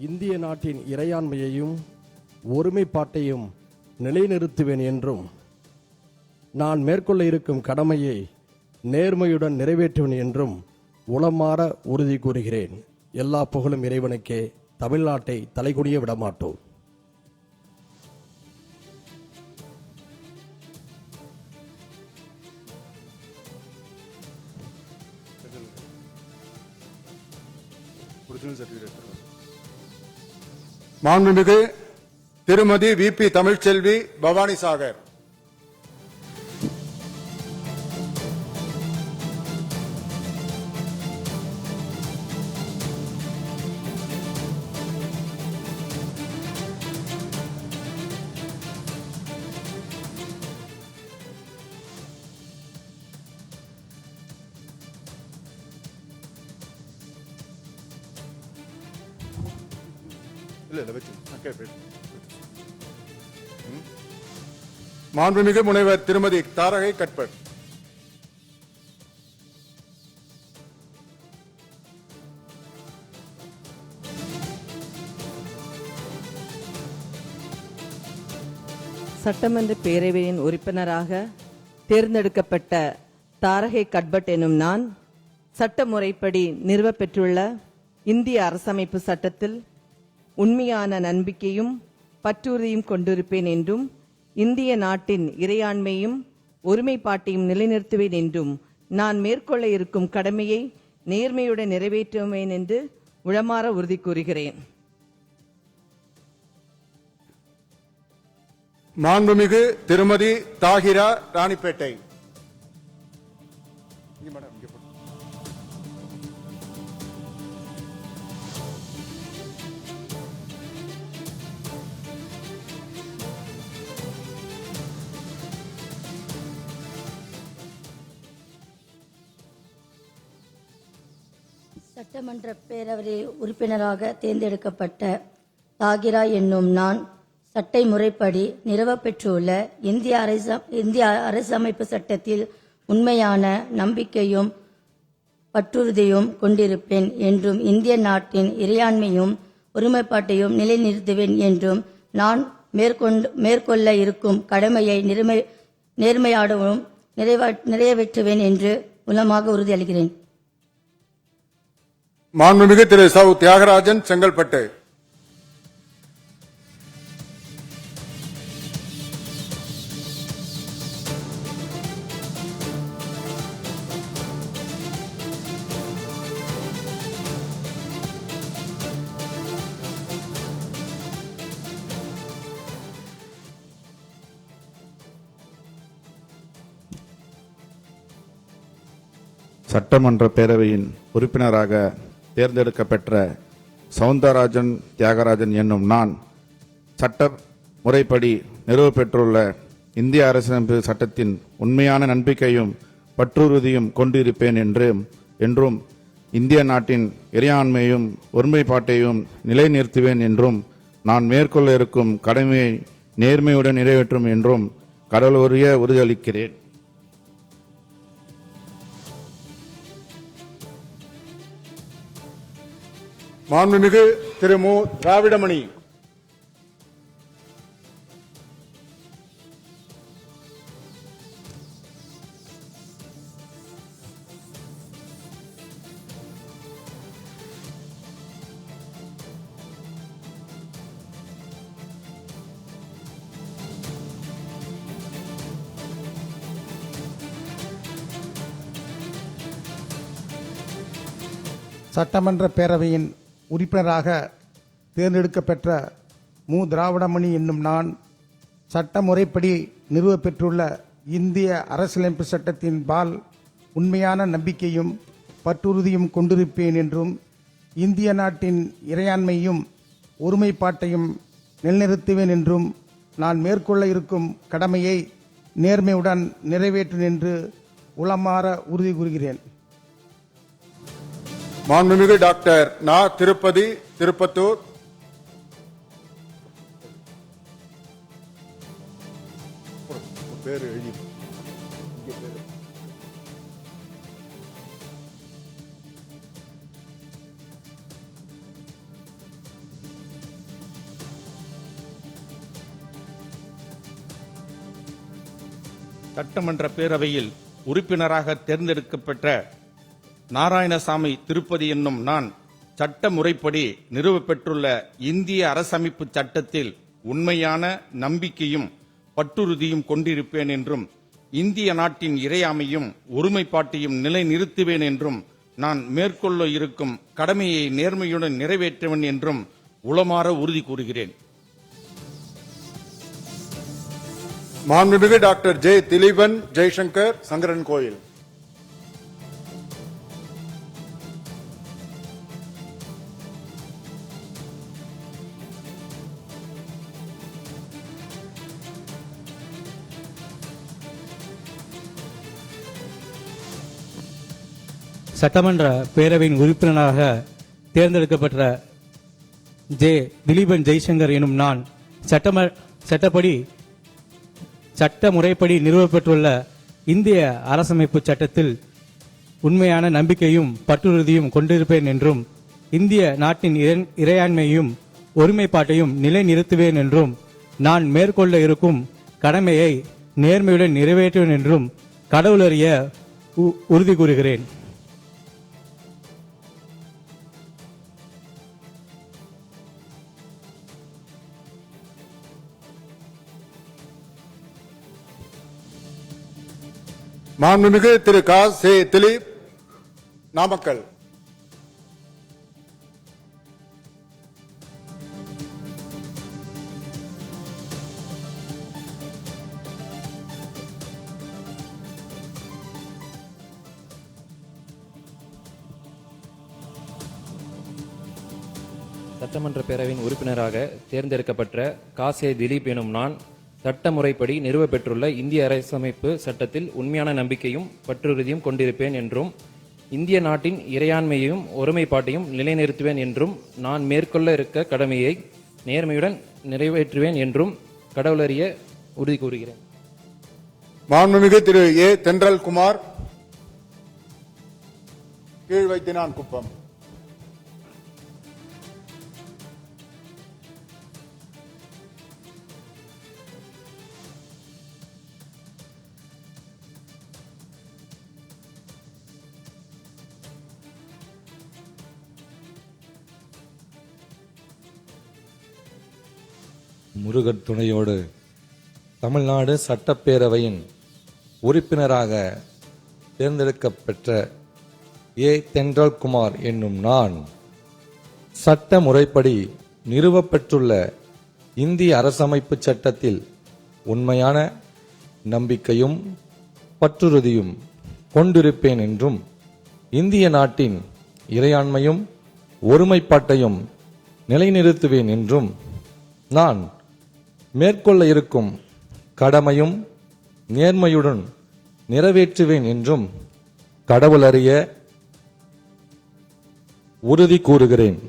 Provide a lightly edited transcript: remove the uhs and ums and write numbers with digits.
இந்திய நாட்டின் இறையாண்மையையும் ஒருமைப்பாட்டையும் நிலைநிறுத்துவேன் என்றும் நான் மேற்கொள்ள இருக்கும் கடமையை நேர்மையுடன் நிறைவேற்றுவேன் என்றும் உளமாற உறுதி கூறுகிறேன். எல்லா புகழும் இறைவனுக்கே. தமிழ்நாட்டை தலைகுனிய விடமாட்டோம். மாண்புமிகு திருமதி VP தமிழ்ச்செல்வி பவானி சாகர். மாண்புமிகு முனைவர் திருமதி தாரகை கட்பட். சட்டமன்ற பேரவையின் உறுப்பினராக தேர்ந்தெடுக்கப்பட்ட தாரகை கட்பட் எனும் நான் சட்ட முறைப்படி நிறுவப்பெற்றுள்ள இந்திய அரசமைப்பு சட்டத்தில் உண்மையான நம்பிக்கையும் பற்றுறுதியும் கொண்டிருப்பேன் என்றும் இந்திய நாட்டின் இறையாண்மையும் ஒருமைப்பாட்டையும் நிலைநிறுத்துவேன் என்றும் நான் மேற்கொள்ள இருக்கும் கடமையை நேர்மையுடன் நிறைவேற்றுவேன் என்று உளமாற உறுதி கூறுகிறேன். மாண்புமிகு திருமதி தாகிரா ராணிப்பேட்டை. சட்டமன்ற பேரவை உறுப்பினராக தேர்ந்தெடுக்கப்பட்ட தாகிரா என்னும் நான் சட்ட முறைப்படி நிறுவப்பெற்றுள்ள இந்திய அரசமைப்பு சட்டத்தில் உண்மையான நம்பிக்கையும் பற்றுறுதியும் கொண்டிருப்பேன் என்றும் இந்திய நாட்டின் இறையாண்மையும் ஒருமைப்பாட்டையும் நிலைநிறுத்துவேன் என்றும் நான் மேற்கொள்ள இருக்கும் கடமையை நேர்மையாடவும் நிறைவேற்றுவேன் என்று உளமாக உறுதியளிக்கிறேன். மாண்புமிகு திரு சௌ தியாகராஜன் செங்கல்பட்டு. சட்டமன்ற பேரவையின் உறுப்பினராக தேர்ந்தெடுக்கப்பெற்ற சவுந்தரராஜன் தியாகராஜன் என்னும் நான் சட்ட முறைப்படி நிறுவப்பெற்றுள்ள இந்திய அரசியலமைப்பு சட்டத்தின் உண்மையான நம்பிக்கையும் பற்றுறுதியும் கொண்டிருப்பேன் என்றும் இந்திய நாட்டின் இறையாண்மையும் ஒருமைப்பாட்டையும் நிலைநிறுத்துவேன் என்றும் நான் மேற்கொள்ள இருக்கும் கடமையை நேர்மையுடன் நிறைவேற்றும் என்றும் கடவுளுரிய உறுதியளிக்கிறேன். மாண்புமிகு திரு மு திராவிடமணி. சட்டமன்ற பேரவையின் உறுப்பினராக தேர்ந்தெடுக்கப்பெற்ற மு திராவிடமணி என்னும் நான் சட்ட முறைப்படி நிறுவப்பெற்றுள்ள இந்திய அரசியலமைப்பு சட்டத்தின் பால் உண்மையான நம்பிக்கையும் பற்றுறுதியும் கொண்டிருப்பேன் என்றும் இந்திய நாட்டின் இறையாண்மையும் ஒருமைப்பாட்டையும் நிலைநிறுத்துவேன் என்றும் நான் மேற்கொள்ள இருக்கும் கடமையை நேர்மையுடன் நிறைவேற்றுவேன் என்று உளமாற உறுதி கூறுகிறேன். மாண்புமிகு டாக்டர் நா திருப்பதி திருப்பத்தூர். பேர் எழுதி சட்டமன்ற பேரவையில் உறுப்பினராக தேர்ந்தெடுக்கப்பெற்ற நாராயணசாமி திருப்பதி என்னும் நான் சட்ட முறைப்படி நிறுவப்பெற்றுள்ள இந்திய அரசமைப்பு சட்டத்தில் உண்மையான நம்பிக்கையும் பற்றுறுதியும் கொண்டிருப்பேன் என்றும் இந்திய நாட்டின் இறையாமையும் ஒருமைப்பாட்டையும் நிலைநிறுத்துவேன் என்றும் நான் மேற்கொள்ள இருக்கும் கடமையை நேர்மையுடன் நிறைவேற்றுவேன் என்றும் உளமாற உறுதி கூறுகிறேன். மாண்புமிகு டாக்டர் ஜே திலீபன் ஜெய்சங்கர் சங்கரன் கோயில். சட்டமன்ற பேரவையின் உறுப்பினராக தேர்ந்தெடுக்கப்பட்ட ஜே திலீபன் ஜெய்சங்கர் எனும் நான் சட்ட முறைப்படி நிறுவப்பெற்றுள்ள இந்திய அரசமைப்பு சட்டத்தில் உண்மையான நம்பிக்கையும் பற்றுறுதியும் கொண்டிருப்பேன் என்றும் இந்திய நாட்டின் இறையாண்மையும் ஒருமைப்பாட்டையும் நிலைநிறுத்துவேன் என்றும் நான் மேற்கொள்ள இருக்கும் கடமையை நேர்மையுடன் நிறைவேற்றுவேன் என்றும் கடவுளறிய உறுதி கூறுகிறேன். மாண்புமிகு திரு கா சே திலீப் நாமக்கல். சட்டமன்ற பேரவையின் உறுப்பினராக தேர்ந்தெடுக்கப்பட்ட காசே திலீப் எனும் நான் சட்ட முறைப்படி நிறுவப்பெற்றுள்ள இந்திய அரசமைப்பு சட்டத்தில் உண்மையான நம்பிக்கையும் பற்றுறுதியும் கொண்டிருப்பேன் என்றும் இந்திய நாட்டின் இறையாண்மையையும் ஒருமைப்பாட்டையும் நிலைநிறுத்துவேன் என்றும் நான் மேற்கொள்ள இருக்க கடமையை நேர்மையுடன் நிறைவேற்றுவேன் என்றும் கடவுளறிய உறுதி கூறுகிறேன். மாண்புமிகு திரு ஏ தென்றல் குமார் கீழ்வைத்தினான் குப்பம். முருகன் துணையோடு தமிழ்நாடு சட்டப்பேரவையின் உறுப்பினராக தேர்ந்தெடுக்கப்பெற்ற ஏ தென்றல்குமார் என்னும் நான் சட்ட முறைப்படி நிறுவப்பெற்றுள்ள இந்திய அரசமைப்பு சட்டத்தில் உண்மையான நம்பிக்கையும் பற்றுறுதியும் கொண்டிருப்பேன் என்றும் இந்திய நாட்டின் இறையாண்மையும் ஒருமைப்பாட்டையும் நிலைநிறுத்துவேன் என்றும் நான் மேற்கொள்ள இருக்கும் கடமையும் நேர்மையுடன் நிறைவேற்றுவேன் என்றும் கடவுளறிய உறுதி கூறுகிறேன்.